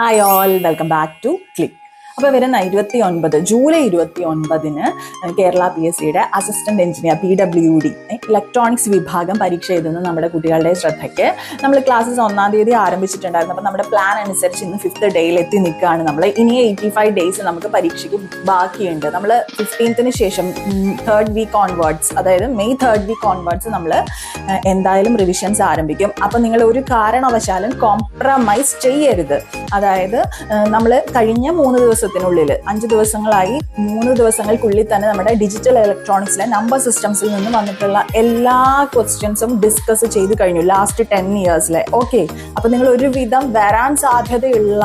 Hi all, welcome back to Click. അപ്പോൾ വരുന്ന July 29 Kerala PSCയുടെ അസിസ്റ്റന്റ് എഞ്ചിനീയർ PWD ഇലക്ട്രോണിക്സ് വിഭാഗം പരീക്ഷ എഴുതുന്ന നമ്മുടെ കുട്ടികളുടെ ശ്രദ്ധയ്ക്ക് നമ്മൾ ക്ലാസ്സസ് 1-ാം തീയതി ആരംഭിച്ചിട്ടുണ്ടായിരുന്നു. അപ്പോൾ നമ്മുടെ പ്ലാൻ അനുസരിച്ച് ഇന്ന് 5th ഡേയിൽ എത്തി നിൽക്കുകയാണ്. നമ്മൾ ഇനി 85 ഡേയ്സ് നമുക്ക് പരീക്ഷയ്ക്ക് ബാക്കിയുണ്ട്. നമ്മൾ 15th ശേഷം 3rd വീക്ക് ഓൺവേർഡ്സ്, അതായത് മെയ് 3rd വീക്ക് ഓൺവേർഡ്സ് നമ്മൾ എന്തായാലും റിവിഷൻസ് ആരംഭിക്കും. അപ്പോൾ നിങ്ങൾ ഒരു കാരണവശാലും കോംപ്രമൈസ് ചെയ്യരുത്. അതായത് നമ്മൾ കഴിഞ്ഞ 3 ദിവസത്തിനുള്ളിൽ 5 ദിവസങ്ങളായി 3 ദിവസങ്ങൾക്കുള്ളിൽ തന്നെ നമ്മുടെ ഡിജിറ്റൽ ഇലക്ട്രോണിക്സിലെ നമ്പർ സിസ്റ്റംസിൽ നിന്ന് വന്നിട്ടുള്ള എല്ലാ ക്വസ്റ്റ്യൻസും ഡിസ്കസ് ചെയ്ത് കഴിഞ്ഞു ലാസ്റ്റ് 10 ഇയേഴ്സിലെ. ഓക്കെ, അപ്പൊ നിങ്ങൾ ഒരുവിധം വരാൻ സാധ്യതയുള്ള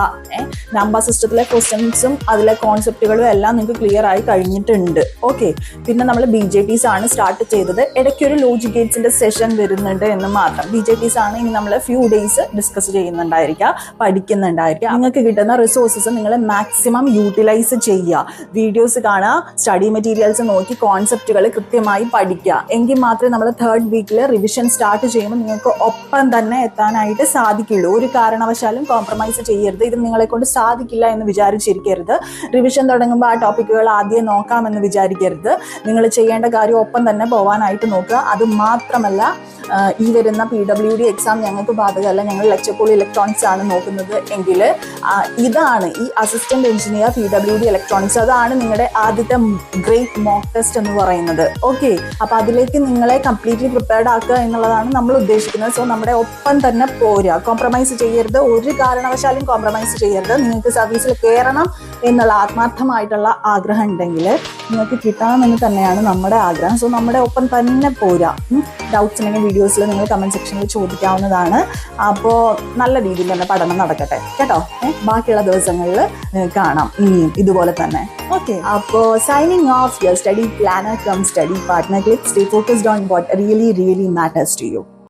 നമ്പർ സിസ്റ്റത്തിലെ ക്വസ്റ്റ്യൻസും അതിലെ കോൺസെപ്റ്റുകളും എല്ലാം നിങ്ങൾക്ക് ക്ലിയർ ആയി കഴിഞ്ഞിട്ടുണ്ട്. ഓക്കെ, പിന്നെ നമ്മൾ BJTs ആണ് സ്റ്റാർട്ട് ചെയ്തത്. ഇടയ്ക്കൊരു ലോജിക് ഗേറ്റ്സിന്റെ സെഷൻ വരുന്നുണ്ട് എന്ന് മാത്രം. BJTs ആണ് ഇനി നമ്മൾ ഫ്യൂ ഡേയ്സ് ഡിസ്കസ് ചെയ്യുന്നുണ്ടായിരിക്കുക, പഠിക്കുന്നുണ്ടായിരിക്കുക. നിങ്ങൾക്ക് കിട്ടുന്ന റിസോഴ്സസ് നിങ്ങൾ മാക്സിമം യൂട്ടിലൈസ് ചെയ്യുക. വീഡിയോസ് കാണുക, സ്റ്റഡി മെറ്റീരിയൽസ് നോക്കി കോൺസെപ്റ്റുകൾ കൃത്യമായി പഠിക്കുക. എങ്കിൽ മാത്രമേ നമ്മൾ 3rd വീക്കിൽ റിവിഷൻ സ്റ്റാർട്ട് ചെയ്യുമ്പോൾ നിങ്ങൾക്ക് ഒപ്പം തന്നെ എത്താനായിട്ട് സാധിക്കുള്ളൂ. ഒരു കാരണവശാലും കോംപ്രമൈസ് ചെയ്യരുത്. ഇത് നിങ്ങളെ കൊണ്ട് സാധിക്കില്ല എന്ന് വിചാരിച്ചിരിക്കരുത്. റിവിഷൻ തുടങ്ങുമ്പോൾ ആ ടോപ്പിക്കുകൾ ആദ്യം നോക്കാമെന്ന് വിചാരിക്കരുത്. നിങ്ങൾ ചെയ്യേണ്ട കാര്യം ഒപ്പം തന്നെ പോകാനായിട്ട് നോക്കുക. അത് മാത്രമല്ല, ഈ വരുന്ന PWD എക്സാം ഞങ്ങൾക്ക് ബാധകമല്ല. ഞങ്ങൾ ലെക്ചർപോൾ ഇലക്ട്രോണിക്സ് ആണ് നോക്കുന്നത് എങ്കിൽ ഇതാണ് ഈ അസിസ്റ്റന്റ് എഞ്ചിനീയർ PWD ഇലക്ട്രോണിക്സ്, അതാണ് നിങ്ങളുടെ ആദ്യത്തെ ഗ്രേറ്റ് മോക്ക് ടെസ്റ്റ് എന്ന് പറയുന്നത്. ഓക്കെ, അപ്പൊ അതിലേക്ക് നിങ്ങളെ കംപ്ലീറ്റ്ലി പ്രിപ്പയർഡ് ആക്കുക എന്നുള്ളതാണ് നമ്മൾ ഉദ്ദേശിക്കുന്നത്. സോ നമ്മുടെ ഒപ്പം തന്നെ പോരുക, കോംപ്രമൈസ് ചെയ്യരുത്. ഒരു കാരണവശാലും കോംപ്രമൈസ് ചെയ്യരുത്. നിങ്ങൾക്ക് സർവീസിൽ കയറണം എന്നുള്ള ആത്മാർത്ഥമായിട്ടുള്ള ആഗ്രഹം ഉണ്ടെങ്കിൽ നിങ്ങൾക്ക് കിട്ടണമെന്ന് തന്നെയാണ് നമ്മുടെ ആഗ്രഹം. സോ നമ്മുടെ ഒപ്പം തന്നെ പോരുക. ഡൗട്ട്സ് ഉണ്ടെങ്കിൽ വീഡിയോസിൽ നിങ്ങൾ കമന്റ് സെക്ഷനിൽ ചോദിക്കാവുന്നതാണ്. അപ്പോൾ നല്ല രീതിയിൽ തന്നെ പഠനം നടക്കട്ടെ കേട്ടോ. ബാക്കിയുള്ള ദിവസങ്ങളിൽ കാണാം ഇനിയും ഇതുപോലെ തന്നെ. ഓക്കെ, അപ്പോൾ signing off, your study planner cum study partner. Click. Stay focused on what really matters to U.